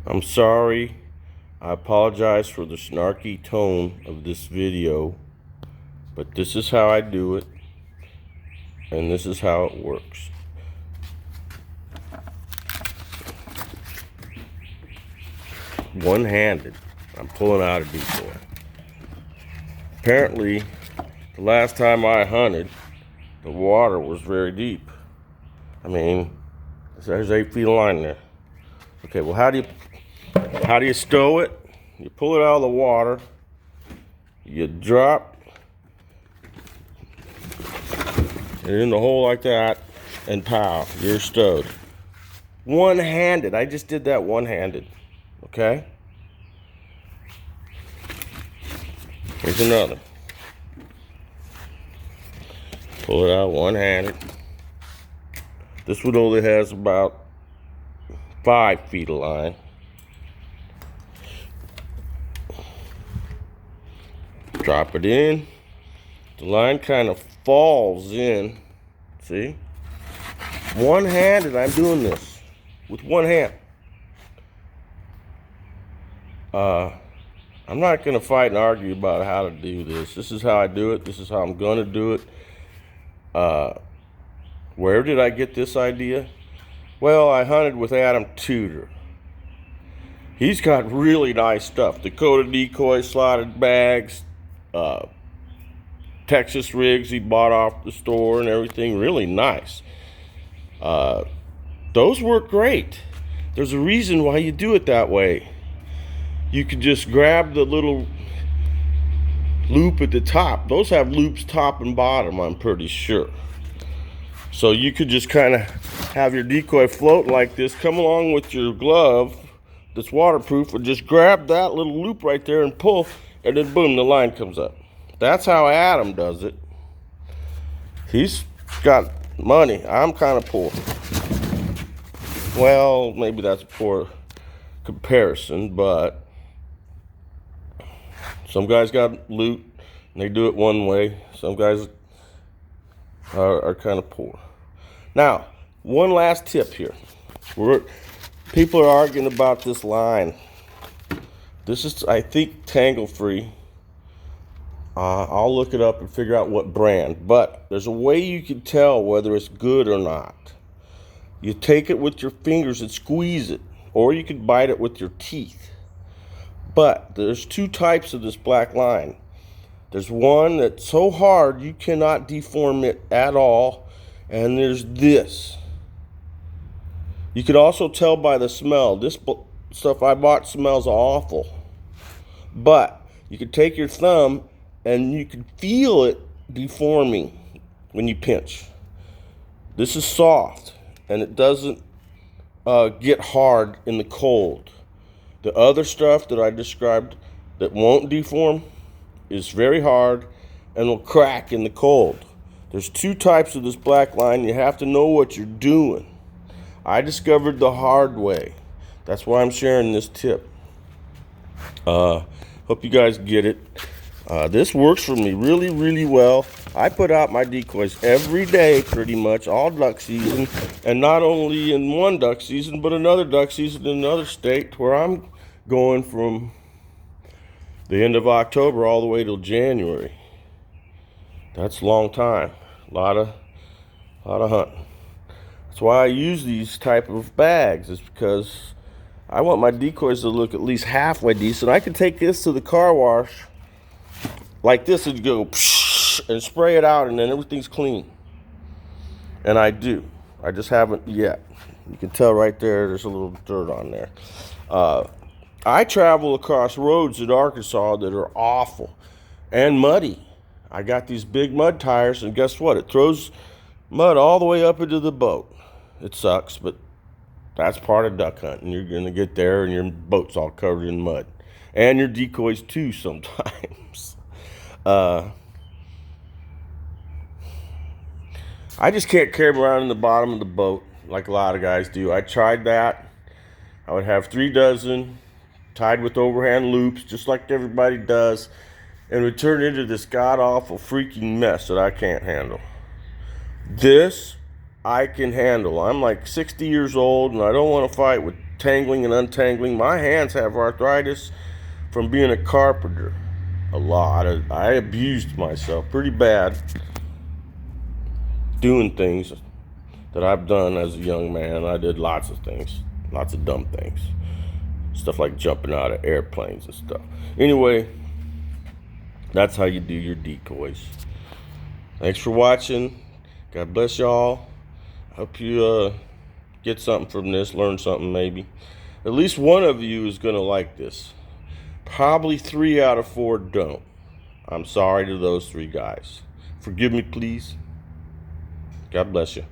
I'm sorry. I apologize for the snarky tone of this video, but this is how I do it, and this is how it works. One-handed, I'm pulling out a decoy. Apparently, the last time I hunted, the water was very deep. I mean, there's 8 feet of line there. Okay, well, how do you stow it? You pull it out of the water, you drop it in the hole like that, and pow, you're stowed. One-handed. I just did that one-handed. Okay? Here's another. Pull it out one-handed. This one only has about 5 feet of line. Drop it in. The line kind of falls in. See? One-handed, I'm doing this with one hand. I'm not going to fight and argue about how to do this. This is how I do it. This is how I'm going to do it. Where did I get this idea? Well, I hunted with Adam Tudor. He's got really nice stuff. Dakota decoys, slotted bags, Texas rigs he bought off the store and everything. Really nice. Those work great. There's a reason why you do it that way. You could just grab the little loop at the top. Those have loops top and bottom, I'm pretty sure. So you could just kind of have your decoy floating like this, come along with your glove that's waterproof, and just grab that little loop right there and pull, and then boom, the line comes up. That's how Adam does it. He's got money. I'm kind of poor. Well, maybe that's a poor comparison, but some guys got loot and they do it one way. Some guys are kind of poor. Now, one last tip here. People are arguing about this line. This is, I think, tangle free. I'll look it up and figure out what brand. But there's a way you can tell whether it's good or not. You take it with your fingers and squeeze it, or you can bite it with your teeth. But there's 2 types of this black line. There's one that's so hard you cannot deform it at all, and there's this. You could also tell by the smell. This stuff I bought smells awful. But you could take your thumb and you can feel it deforming when you pinch. This is soft, and it doesn't get hard in the cold. The other stuff that I described that won't deform is very hard and will crack in the cold. There's 2 types of this black line. You have to know what you're doing. I discovered the hard way. That's why I'm sharing this tip. Hope you guys get it. This works for me really, really well. I put out my decoys every day, pretty much, all duck season. And not only in one duck season, but another duck season in another state, where I'm going from the end of October all the way till January. That's a long time. A lot of hunting. That's why I use these type of bags. It's because I want my decoys to look at least halfway decent. I can take this to the car wash like this and go and spray it out, and then everything's clean. And I do. I just haven't yet. You can tell right there, there's a little dirt on there. I travel across roads in Arkansas that are awful and muddy. I got these big mud tires, and guess what? It throws mud all the way up into the boat. It sucks, but that's part of duck hunting. You're going to get there, and your boat's all covered in mud. And your decoys, too, sometimes. I just can't carry them around in the bottom of the boat like a lot of guys do. I tried that. I would have 3 dozen tied with overhand loops, just like everybody does, and it would turn into this god-awful freaking mess that I can't handle. This I can handle. I'm like 60 years old, and I don't want to fight with tangling and untangling. My hands have arthritis from being a carpenter a lot. I abused myself pretty bad doing things that I've done as a young man. I did lots of things, lots of dumb things. Stuff like jumping out of airplanes and stuff. Anyway, that's how you do your decoys. Thanks for watching. God bless y'all. I hope you get something from this, learn something maybe. At least one of you is going to like this. Probably 3 out of 4 don't. I'm sorry to those 3 guys. Forgive me, please. God bless you.